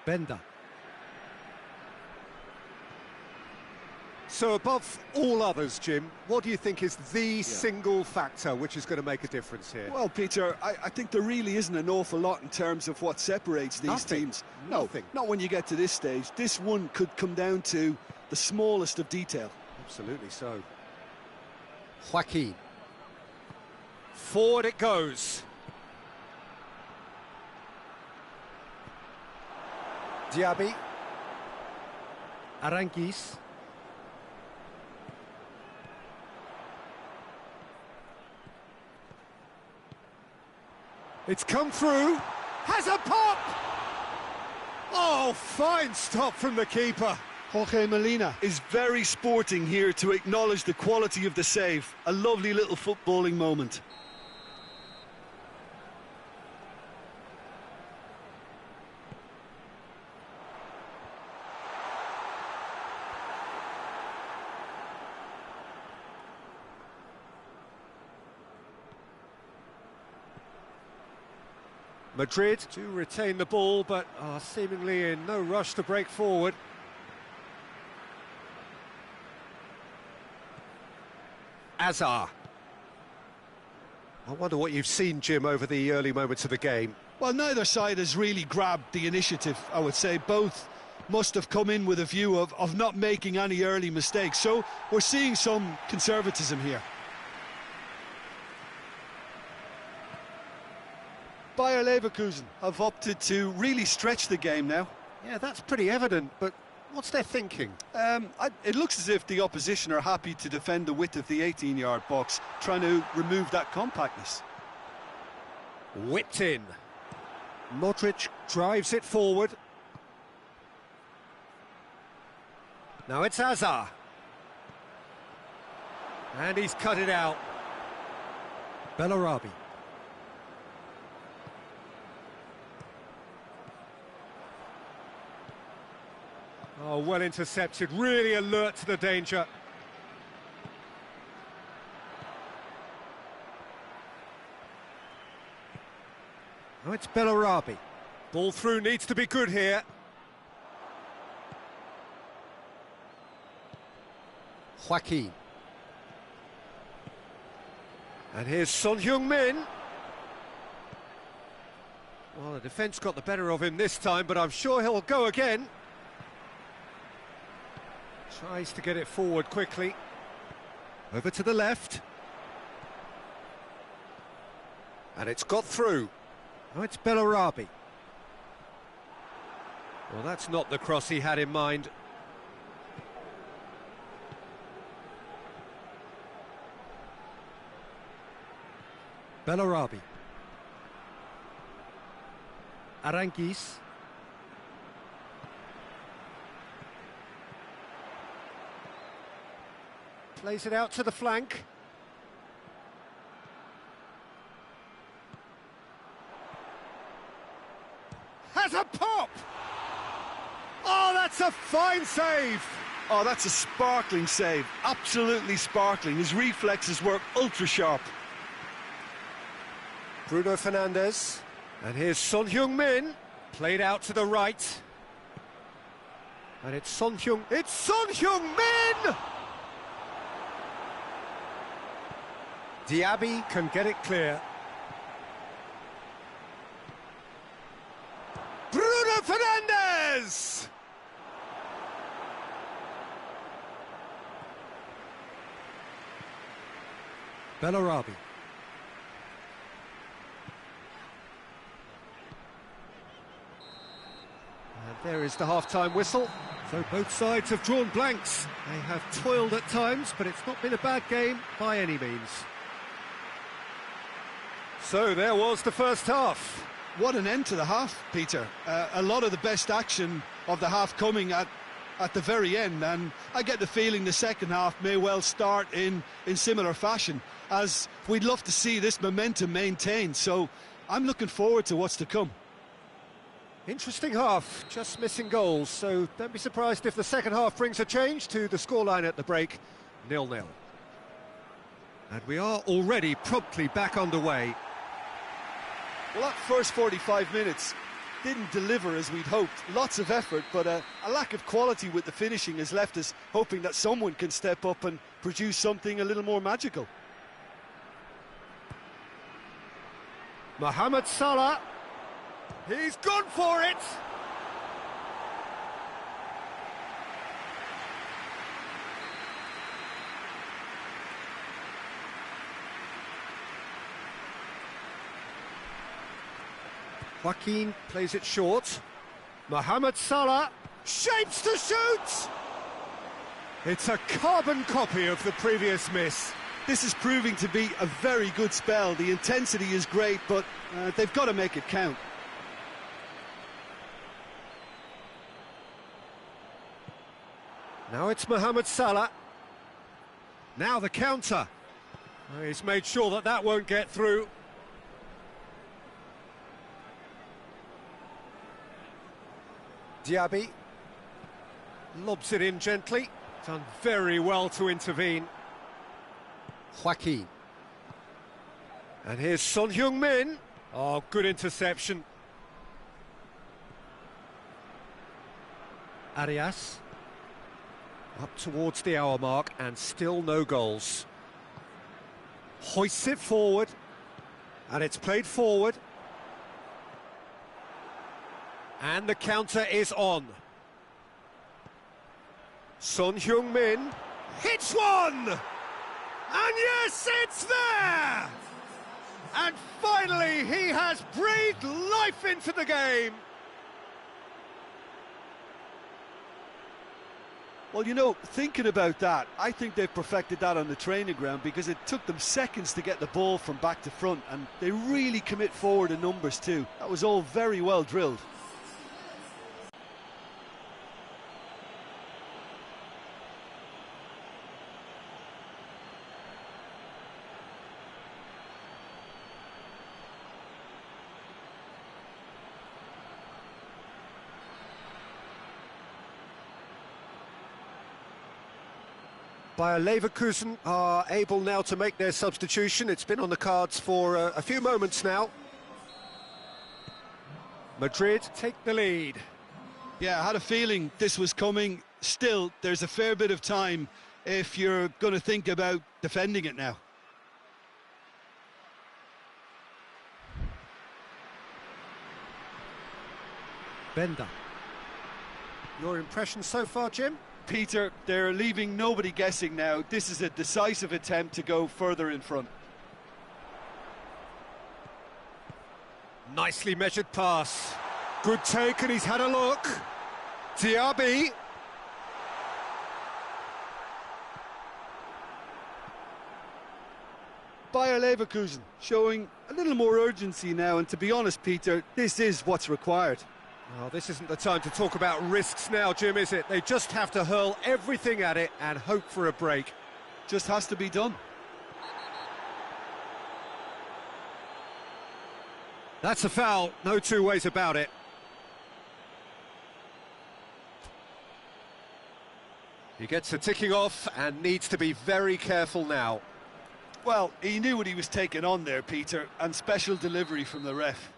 Bender. So above all others, Jim, what do you think is the single factor which is going to make a difference here? Well, Peter, I think there really isn't an awful lot in terms of what separates these teams. Nothing. No, not when you get to this stage. This one could come down to the smallest of detail. Absolutely so. Joaquin. Forward it goes. Diaby. Aranguiz. It's come through. Has a pop! Oh, fine stop from the keeper. Jorge Molina is very sporting here to acknowledge the quality of the save. A lovely little footballing moment. Madrid do retain the ball, but are seemingly in no rush to break forward. Azar. I wonder what you've seen, Jim, over the early moments of the game. Well, neither side has really grabbed the initiative, I would say. Both must have come in with a view of not making any early mistakes. So we're seeing some conservatism here. Bayer Leverkusen have opted to really stretch the game now. Yeah, that's pretty evident, but what's their thinking? It looks as if the opposition are happy to defend the width of the 18-yard box, trying to remove that compactness. Whipped in. Modric drives it forward. Now it's Azar. And he's cut it out. Bellarabi. Oh, well intercepted, really alert to the danger. Now it's Bellarabi. Ball through needs to be good here. Joaquin. And here's Son Heung-min. Well, the defence got the better of him this time, but I'm sure he'll go again. Tries to get it forward quickly. Over to the left. And it's got through. Now it's Bellarabi. Well, that's not the cross he had in mind. Bellarabi. Aranguiz. Plays it out to the flank. Has a pop! Oh, that's a fine save! Oh, that's a sparkling save. Absolutely sparkling. His reflexes work ultra sharp. Bruno Fernandes. And here's Son Heung-min. Played out to the right. And it's Son Heung-min! Diaby can get it clear. Bruno Fernandes! Bellarabi. And there is the half-time whistle. So both sides have drawn blanks. They have toiled at times, but it's not been a bad game by any means. So there was the first half. What an end to the half, Peter. A lot of the best action of the half coming at the very end, and I get the feeling the second half may well start in similar fashion, as we'd love to see this momentum maintained. So I'm looking forward to what's to come. Interesting half, just missing goals, so don't be surprised if the second half brings a change to the scoreline at the break, 0-0. And we are already promptly back underway. Well, that first 45 minutes didn't deliver as we'd hoped. Lots of effort, but a lack of quality with the finishing has left us hoping that someone can step up and produce something a little more magical. Mohamed Salah. He's gone for it. Joaquin plays it short. Mohamed Salah shapes to shoot! It's a carbon copy of the previous miss. This is proving to be a very good spell. The intensity is great, but they've got to make it count. Now it's Mohamed Salah. Now the counter. He's made sure that that won't get through. Diaby lobs it in gently. Done very well to intervene. Joaquin. And here's Son Heung-min. Oh, good interception. Arias. Up towards the hour mark and still no goals. Hoists it forward. And it's played forward. And the counter is on. Son Heung-min hits one! And yes, it's there! And finally, he has breathed life into the game! Well, you know, thinking about that, I think they've perfected that on the training ground because it took them seconds to get the ball from back to front, and they really commit forward in numbers too. That was all very well drilled. Bayer Leverkusen are able now to make their substitution. It's been on the cards for a few moments now. Madrid take the lead. Yeah, I had a feeling this was coming. Still, there's a fair bit of time if you're going to think about defending it now. Bender. Your impression so far, Jim? Peter, they're leaving nobody guessing now. This is a decisive attempt to go further in front. Nicely measured pass. Good take, and he's had a look. Diaby. Bayer Leverkusen showing a little more urgency now, and to be honest, Peter, this is what's required. Oh, this isn't the time to talk about risks now, Jim, is it? They just have to hurl everything at it and hope for a break. Just has to be done. That's a foul, no two ways about it. He gets a ticking off and needs to be very careful now. Well, he knew what he was taking on there, Peter, and special delivery from the ref.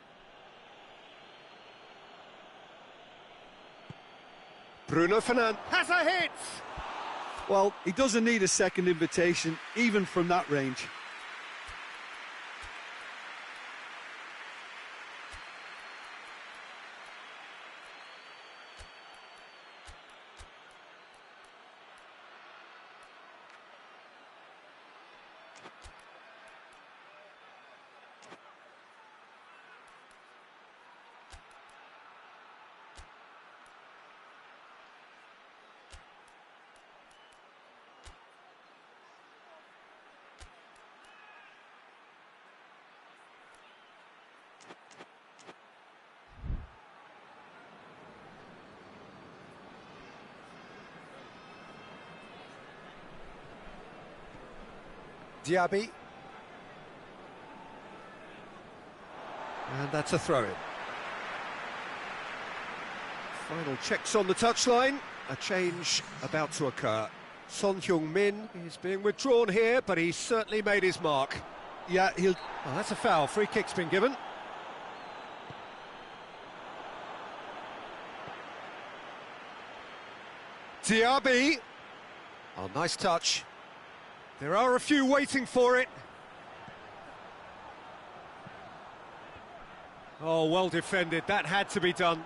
Bruno Fernandes has a hit! Well, he doesn't need a second invitation, even from that range. Diaby. And that's a throw-in. Final checks on the touchline. A change about to occur. Son Heung-min is being withdrawn here, but he's certainly made his mark. Yeah, he'll... Oh, that's a foul. Free kick's been given. Diaby. Oh, nice touch. There are a few waiting for it. Oh, well defended. That had to be done.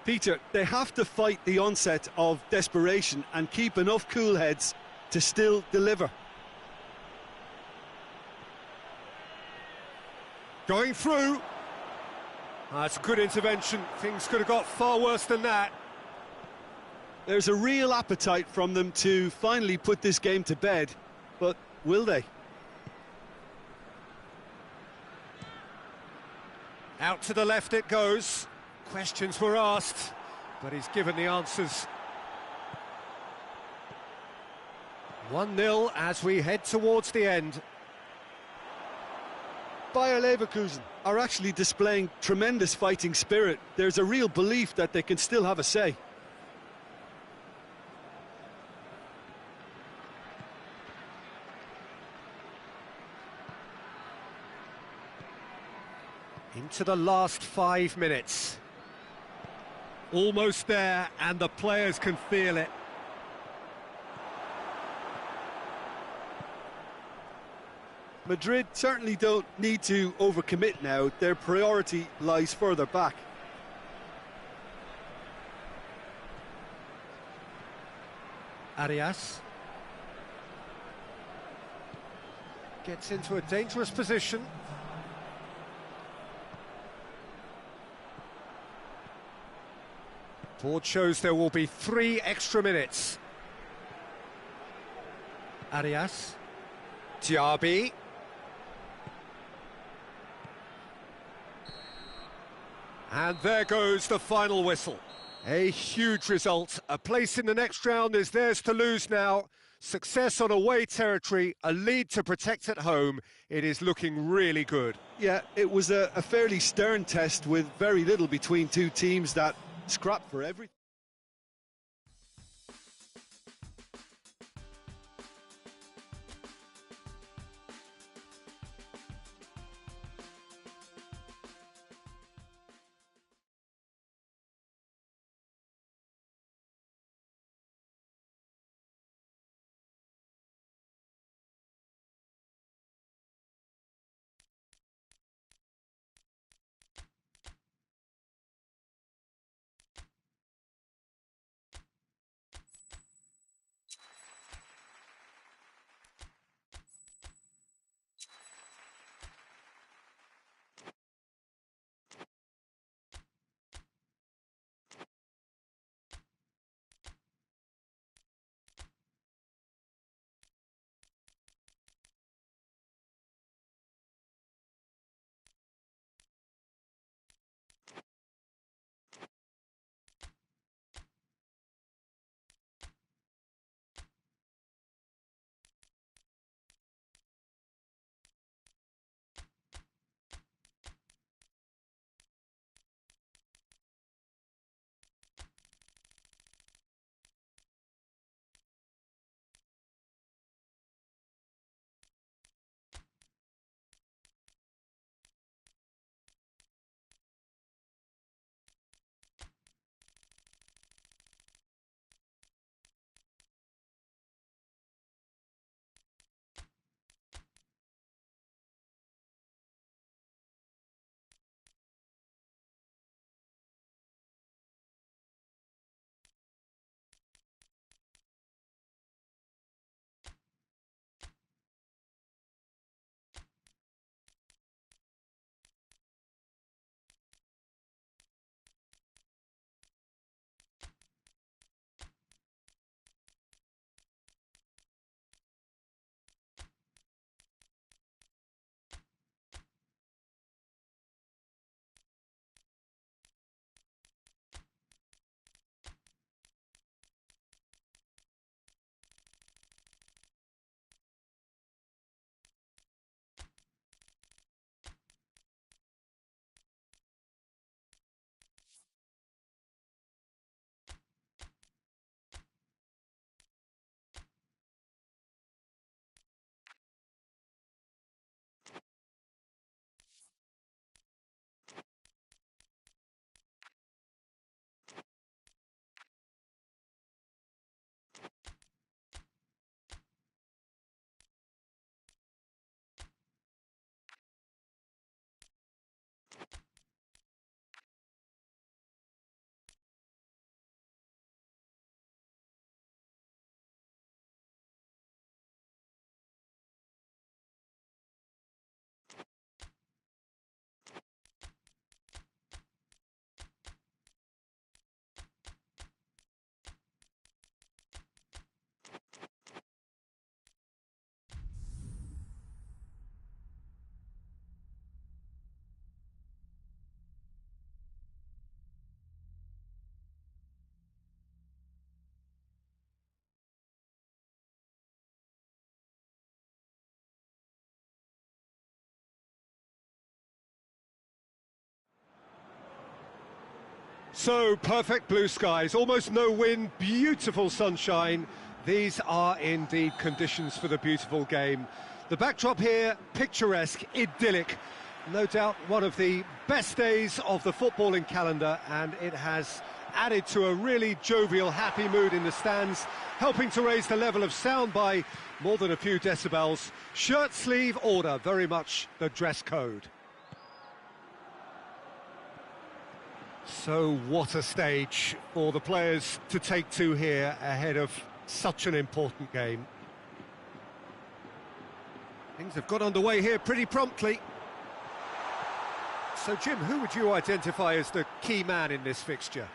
Peter, they have to fight the onset of desperation and keep enough cool heads to still deliver. Going through. That's a good intervention. Things could have got far worse than that. There's a real appetite from them to finally put this game to bed, but will they? Out to the left it goes. Questions were asked, but he's given the answers. 1-0 as we head towards the end. Bayer Leverkusen are actually displaying tremendous fighting spirit. There's a real belief that they can still have a say. Into the last 5 minutes. Almost there, and the players can feel it. Madrid certainly don't need to overcommit now. Their priority lies further back. Arias gets into a dangerous position. Board shows there will be 3 extra minutes. Arias. Diaby. And there goes the final whistle. A huge result. A place in the next round is theirs to lose now. Success on away territory, a lead to protect at home. It is looking really good. Yeah, it was a fairly stern test with very little between two teams that scrapped for everything. So, perfect blue skies, almost no wind, beautiful sunshine. These are indeed conditions for the beautiful game. The backdrop here, picturesque, idyllic. No doubt one of the best days of the footballing calendar, and it has added to a really jovial, happy mood in the stands, helping to raise the level of sound by more than a few decibels. Shirt sleeve order, very much the dress code. So what a stage for the players to take to here ahead of such an important game. Things have got underway here pretty promptly. So, Jim, who would you identify as the key man in this fixture?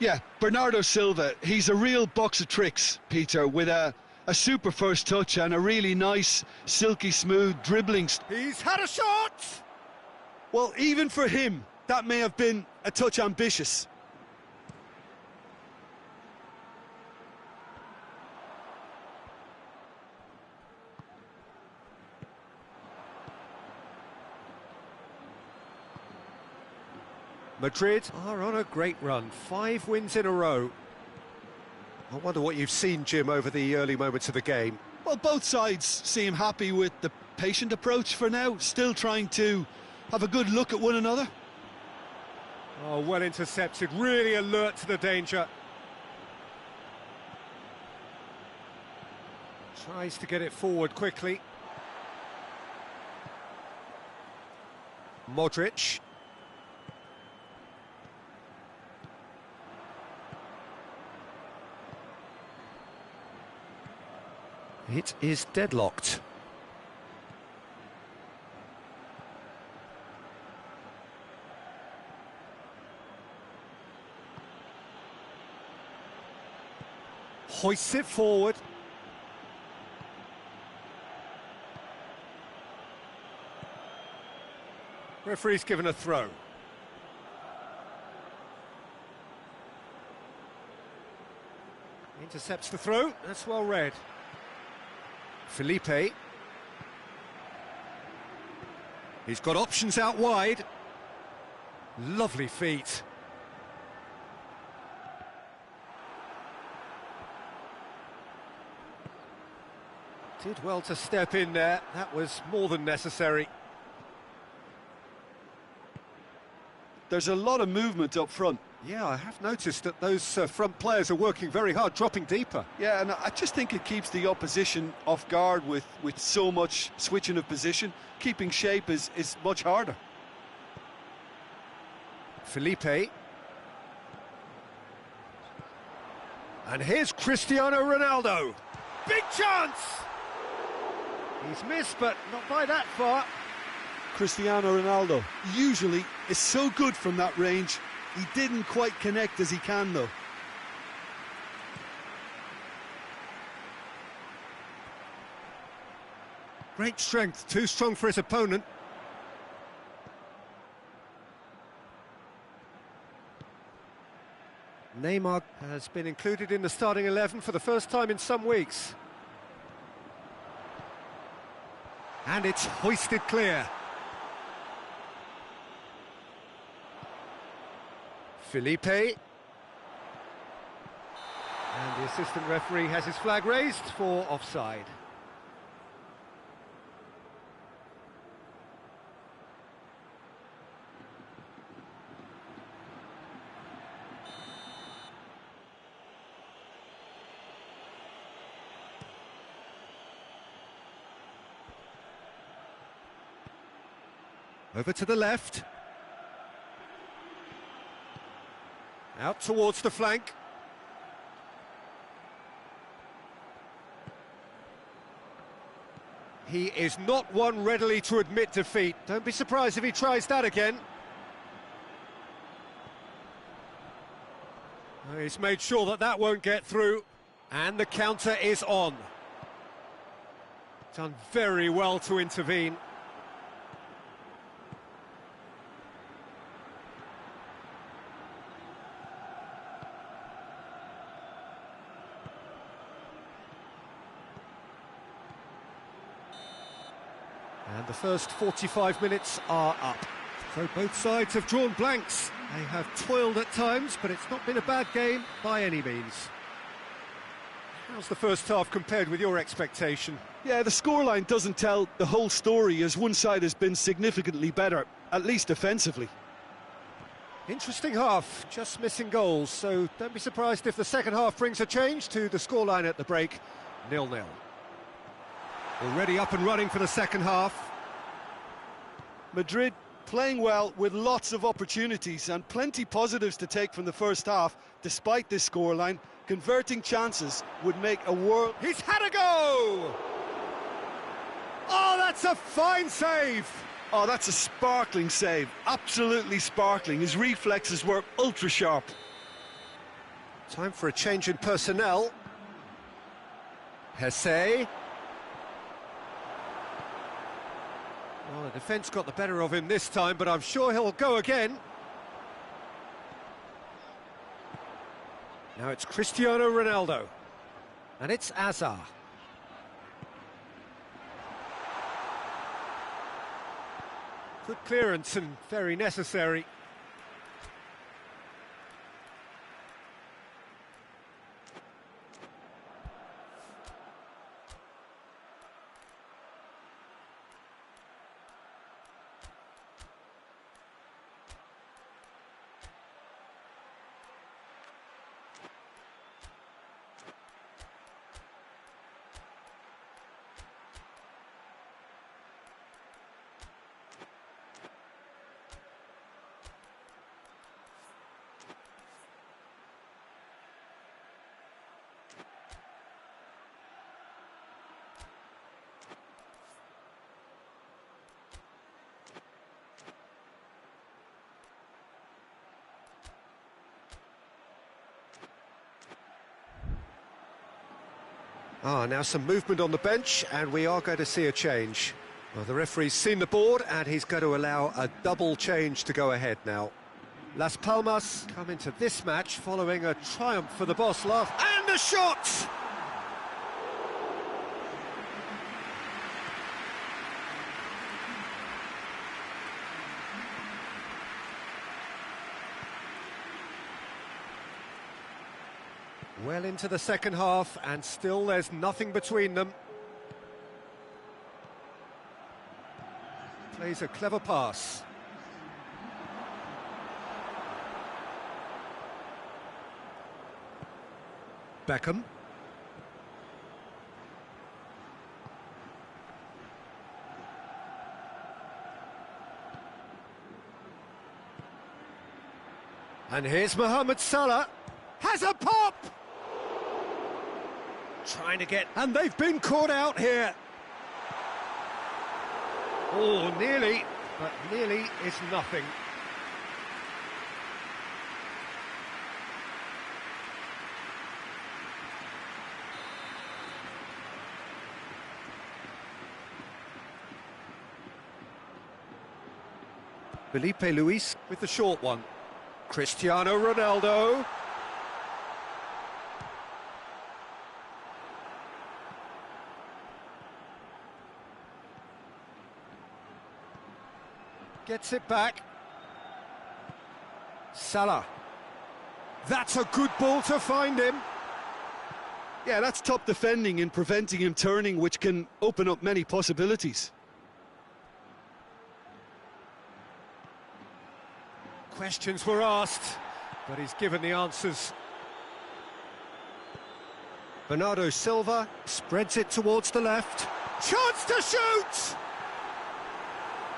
Yeah, Bernardo Silva. He's a real box of tricks, Peter, with a super first touch and a really nice, silky smooth dribbling. He's had a shot! Well, even for him, that may have been a touch ambitious. Madrid are on a great run, 5 wins in a row. I wonder what you've seen, Jim, over the early moments of the game. Well, both sides seem happy with the patient approach for now, still trying to have a good look at one another. Oh, well intercepted, really alert to the danger. Tries to get it forward quickly. Modric. It is deadlocked. Hoists it forward. Referee's given a throw. Intercepts the throw, that's well read. Felipe. He's got options out wide. Lovely feet. Did well to step in there, that was more than necessary. There's a lot of movement up front. Yeah, I have noticed that those front players are working very hard, dropping deeper. Yeah, and I just think it keeps the opposition off guard with so much switching of position. Keeping shape is much harder. Felipe. And here's Cristiano Ronaldo. Big chance! He's missed, but not by that far. Cristiano Ronaldo usually is so good from that range. He didn't quite connect as he can, though. Great strength, too strong for his opponent. Neymar has been included in the starting 11 for the first time in some weeks. And it's hoisted clear. Felipe. And the assistant referee has his flag raised for offside. Over to the left. Out towards the flank. He is not one readily to admit defeat. Don't be surprised if he tries that again. He's made sure that that won't get through. And the counter is on. Done very well to intervene. And the first 45 minutes are up. So both sides have drawn blanks. They have toiled at times, but it's not been a bad game by any means. How's the first half compared with your expectation? Yeah, the scoreline doesn't tell the whole story, as one side has been significantly better, at least offensively. Interesting half, just missing goals, so don't be surprised if the second half brings a change to the scoreline at the break, 0-0. Already up and running for the second half. Madrid playing well with lots of opportunities and plenty positives to take from the first half, despite this scoreline. Converting chances would make a world... He's had a go! Oh, that's a fine save! Oh, that's a sparkling save, absolutely sparkling. His reflexes were ultra sharp. Time for a change in personnel. Hesse. Well, the defence got the better of him this time, but I'm sure he'll go again. Now it's Cristiano Ronaldo. And it's Hazard. Good clearance and very necessary. Now some movement on the bench, and we are going to see a change. Well, the referee's seen the board, and he's going to allow a double change to go ahead now. Las Palmas come into this match following a triumph for the boss last... And a shot! Well into the second half, and still there's nothing between them. Plays a clever pass. Beckham. And here's Mohamed Salah. Has a pop! Trying to get... And they've been caught out here. Oh, nearly, but nearly is nothing. Felipe Luis with the short one. Cristiano Ronaldo. Gets it back. Salah. That's a good ball to find him. Yeah, that's top defending and preventing him turning, which can open up many possibilities. Questions were asked, but he's given the answers. Bernardo Silva spreads it towards the left. Chance to shoot!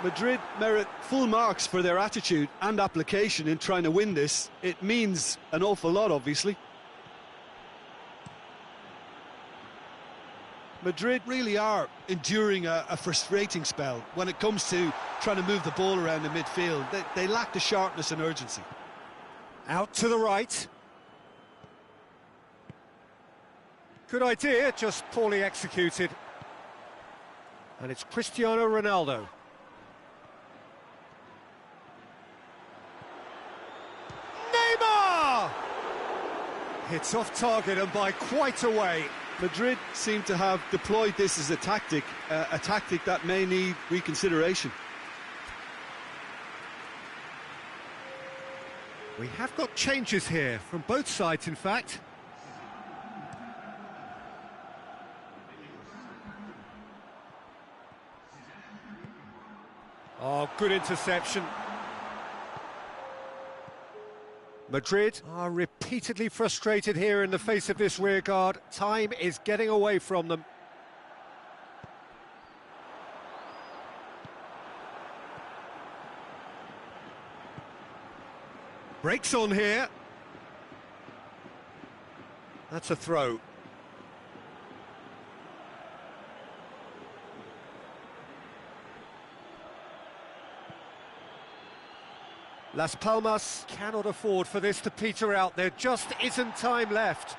Madrid merit full marks for their attitude and application in trying to win this. It means an awful lot, obviously. Madrid really are enduring a frustrating spell when it comes to trying to move the ball around the midfield. They lack the sharpness and urgency. Out to the right. Good idea, just poorly executed. And it's Cristiano Ronaldo. It's off target and by quite a way. Madrid seem to have deployed this as a tactic that may need reconsideration. We have got changes here from both sides, in fact. Oh, good interception. Madrid are repeatedly frustrated here in the face of this rearguard. Time is getting away from them. Breaks on here. That's a throw. Las Palmas cannot afford for this to peter out. There just isn't time left.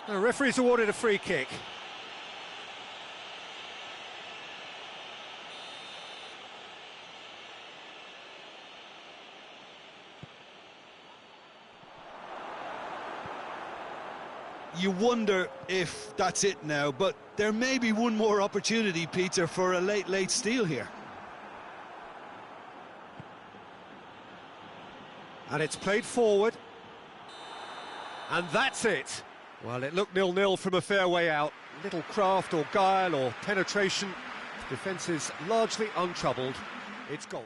The referee's awarded a free kick. You wonder if that's it now, but there may be one more opportunity, Peter, for a late steal here. And it's played forward. And that's it. Well, it looked 0-0 from a fair way out. Little craft or guile or penetration. Defence is largely untroubled. It's goal.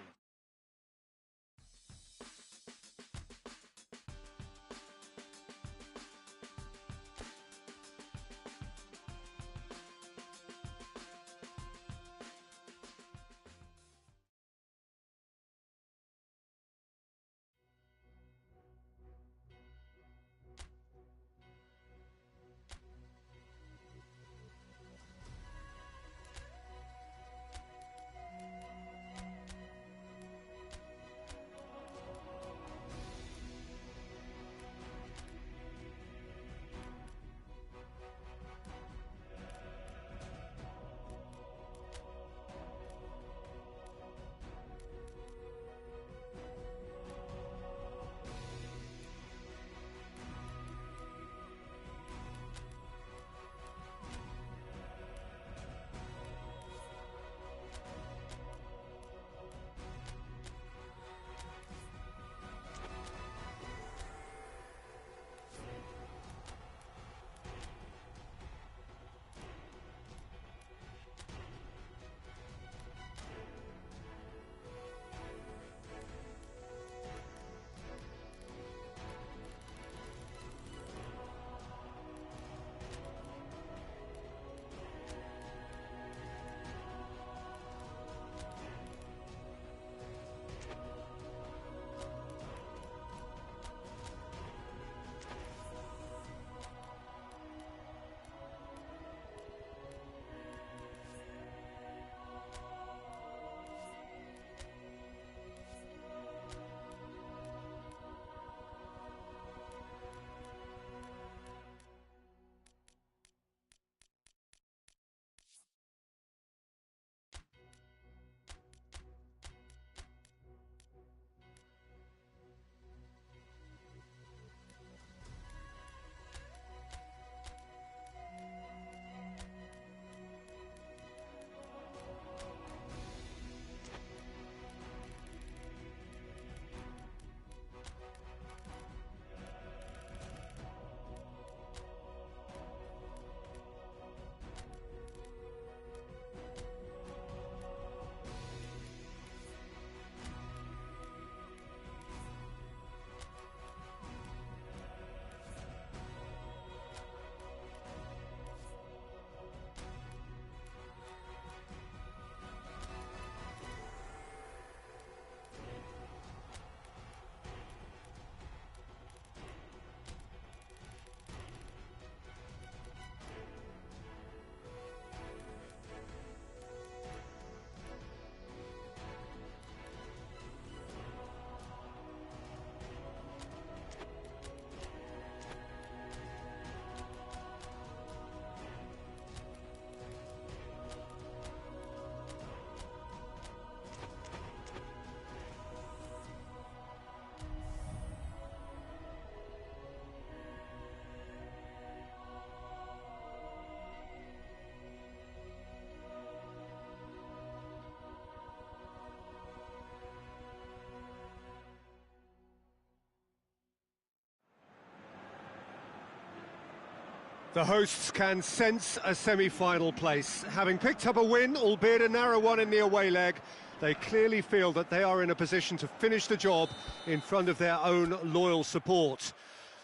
The hosts can sense a semi-final place. Having picked up a win, albeit a narrow one in the away leg, they clearly feel that they are in a position to finish the job in front of their own loyal support.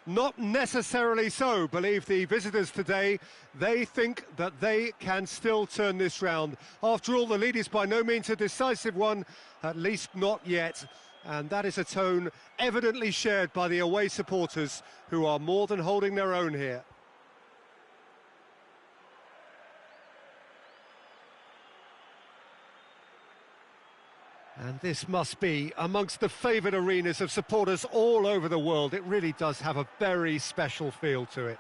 Not necessarily so, believe the visitors today. They think that they can still turn this round. After all, the lead is by no means a decisive one, at least not yet. And that is a tone evidently shared by the away supporters, who are more than holding their own here. And this must be amongst the favoured arenas of supporters all over the world. It really does have a very special feel to it.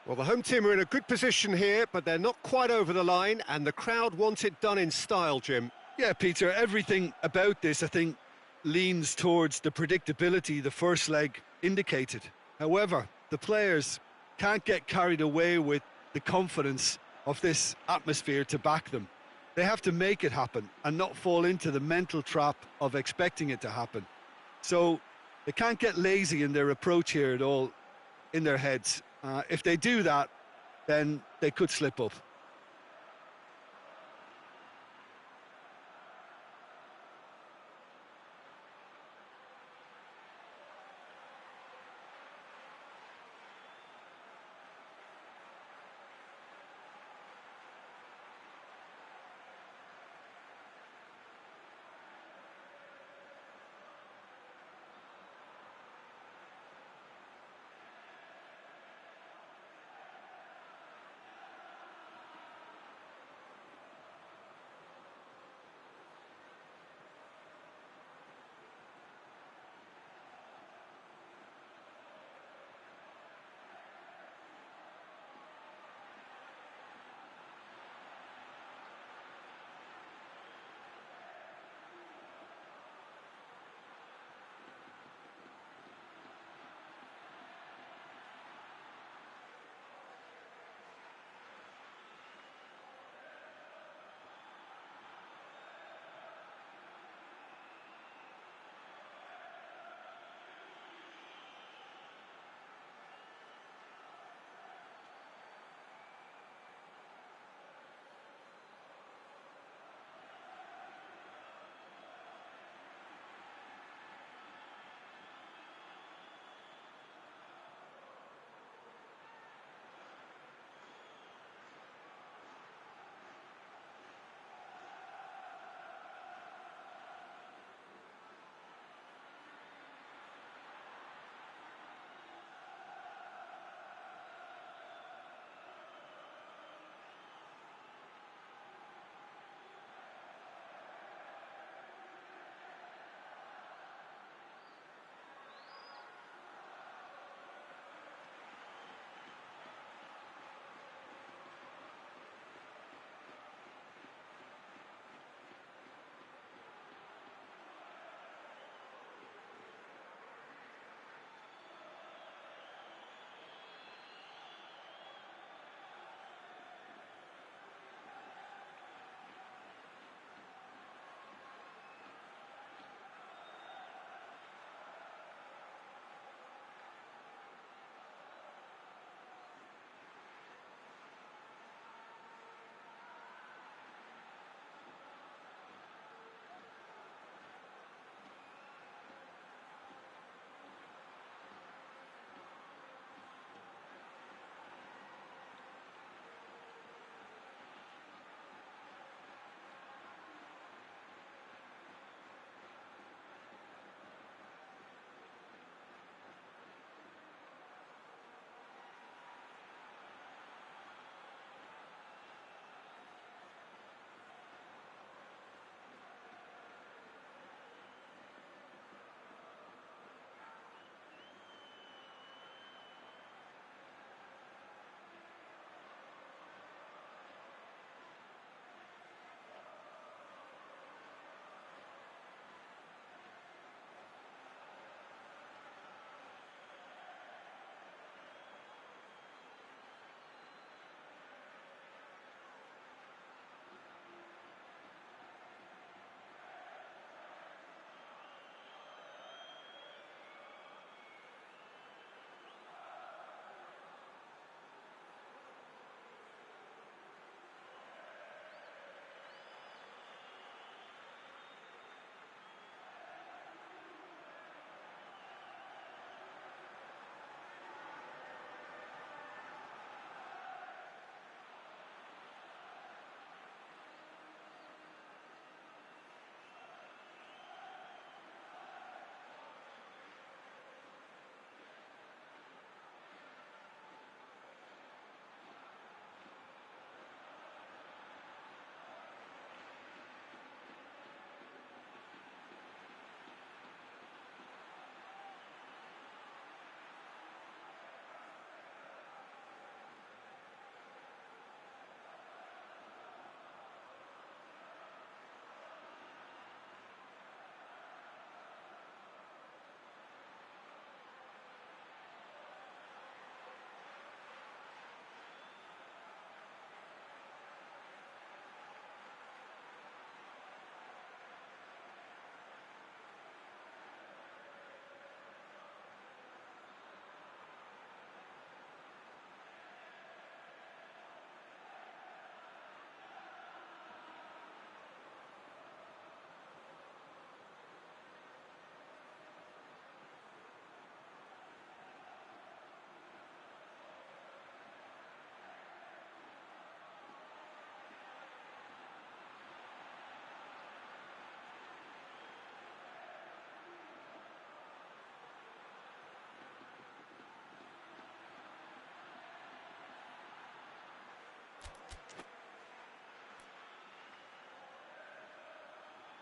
Well, the home team are in a good position here, but they're not quite over the line, and the crowd want it done in style, Jim. Yeah, Peter, everything about this, I think, leans towards the predictability the first leg indicated. However, the players can't get carried away with the confidence of this atmosphere to back them. They have to make it happen and not fall into the mental trap of expecting it to happen. So they can't get lazy in their approach here at all in their heads. If they do that, then they could slip up.